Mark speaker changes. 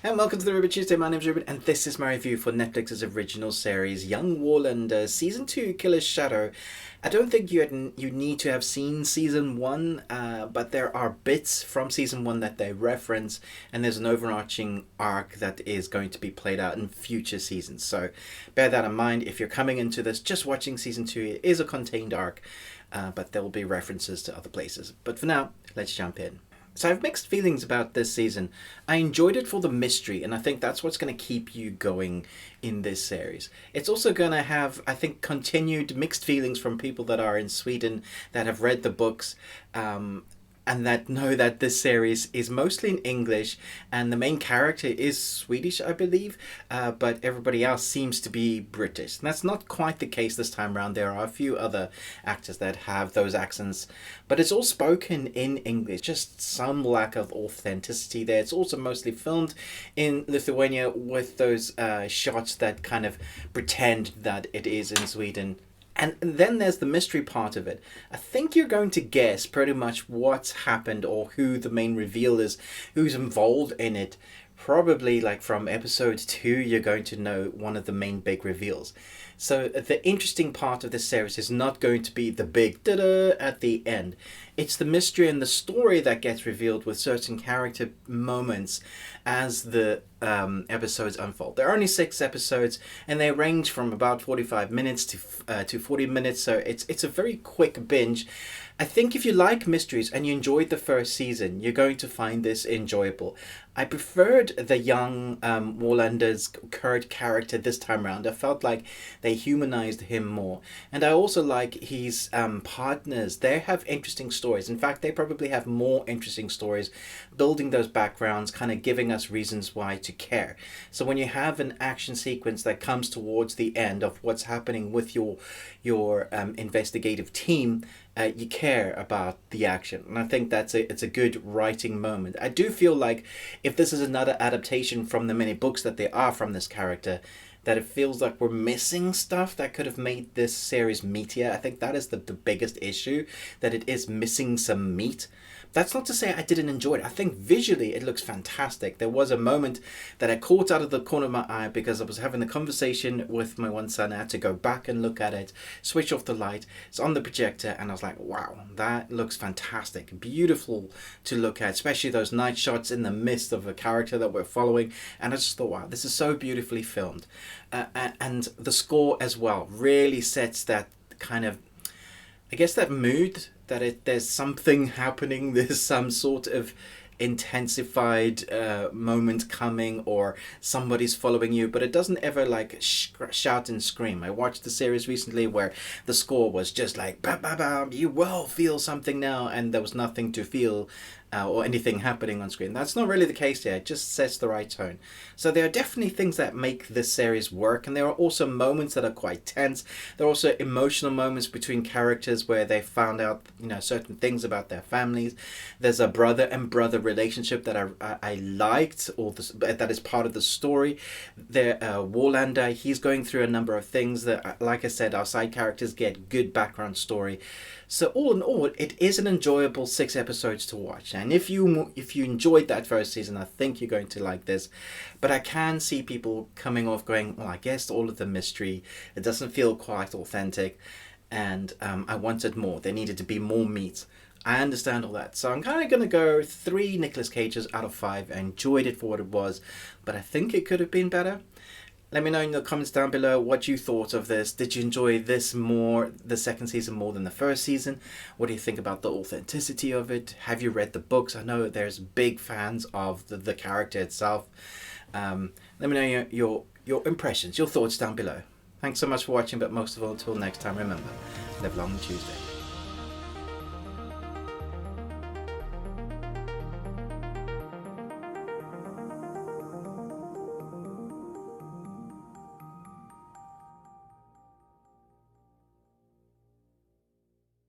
Speaker 1: And welcome to the Ruben Tuesday. My name's Ruben, and this is my review for Netflix's original series, Young Wallander, Season 2, Killer's Shadow. I don't think you need to have seen Season 1, but there are bits from Season 1 that they reference, and there's an overarching arc that is going to be played out in future seasons. So bear that in mind. If you're coming into this just watching Season 2, it is a contained arc, but there will be references to other places. But for now, let's jump in. So I have mixed feelings about this season. I enjoyed it for the mystery, and I think that's what's going to keep you going in this series. It's also going to have, I think, continued mixed feelings from people that are in Sweden that have read the books, and that know that this series is mostly in English, and the main character is Swedish, I believe, but everybody else seems to be British. And that's not quite the case this time around. There are a few other actors that have those accents, but it's all spoken in English, just some lack of authenticity there. It's also mostly filmed in Lithuania with those shots that kind of pretend that it is in Sweden. And then there's the mystery part of it. I think you're going to guess pretty much what's happened or who the main reveal is, who's involved in it. Probably like from episode 2, you're going to know one of the main big reveals. So the interesting part of this series is not going to be the big da-da at the end. It's the mystery and the story that gets revealed with certain character moments as the episodes unfold. There are only 6 episodes, and they range from about 45 minutes to 40 minutes, so it's a very quick binge. I think if you like mysteries and you enjoyed the first season, you're going to find this enjoyable. I preferred the young Wallander's Kurt character this time around. I felt like they humanized him more. And I also like his partners. They have interesting stories. In fact, they probably have more interesting stories, building those backgrounds, kind of giving us reasons why to care. So when you have an action sequence that comes towards the end of what's happening with your investigative team, you care about the action, and I think it's a good writing moment. I do feel like if this is another adaptation from the many books that there are from this character, that it feels like we're missing stuff that could have made this series meatier. I think that is the biggest issue, that it is missing some meat. That's not to say I didn't enjoy it. I think visually it looks fantastic. There was a moment that I caught out of the corner of my eye because I was having a conversation with my one son. I had to go back and look at it, switch off the light. It's on the projector, and I was like, wow, that looks fantastic. Beautiful to look at, especially those night shots in the midst of a character that we're following. And I just thought, wow, this is so beautifully filmed. And the score as well really sets that kind of, I guess, that mood that there's something happening, there's some sort of intensified moment coming, or somebody's following you, but it doesn't ever like shout and scream. I watched the series recently where the score was just like bam, bam, bam, you will feel something now, and there was nothing to feel or anything happening on screen. That's not really the case here. It just sets the right tone. So there are definitely things that make this series work, and there are also moments that are quite tense. There are also emotional moments between characters where they found out, certain things about their families. There's a brother and brother relationship that I liked, or that is part of the story. Wallander, he's going through a number of things that, like I said, our side characters get good background story. So all in all, it is an enjoyable 6 episodes to watch. And if you enjoyed that first season, I think you're going to like this. But I can see people coming off going, well, I guess all of the mystery, it doesn't feel quite authentic, and I wanted more. There needed to be more meat. I understand all that. So I'm kind of going to go 3 Nicolas Cages out of 5. I enjoyed it for what it was, but I think it could have been better. Let me know in the comments down below what you thought of this. Did you enjoy this more, the second season, more than the first season? What do you think about the authenticity of it? Have you read the books? I know there's big fans of the character itself. Let me know your impressions, your thoughts down below. Thanks so much for watching, but most of all, until next time, remember, live long on Tuesday.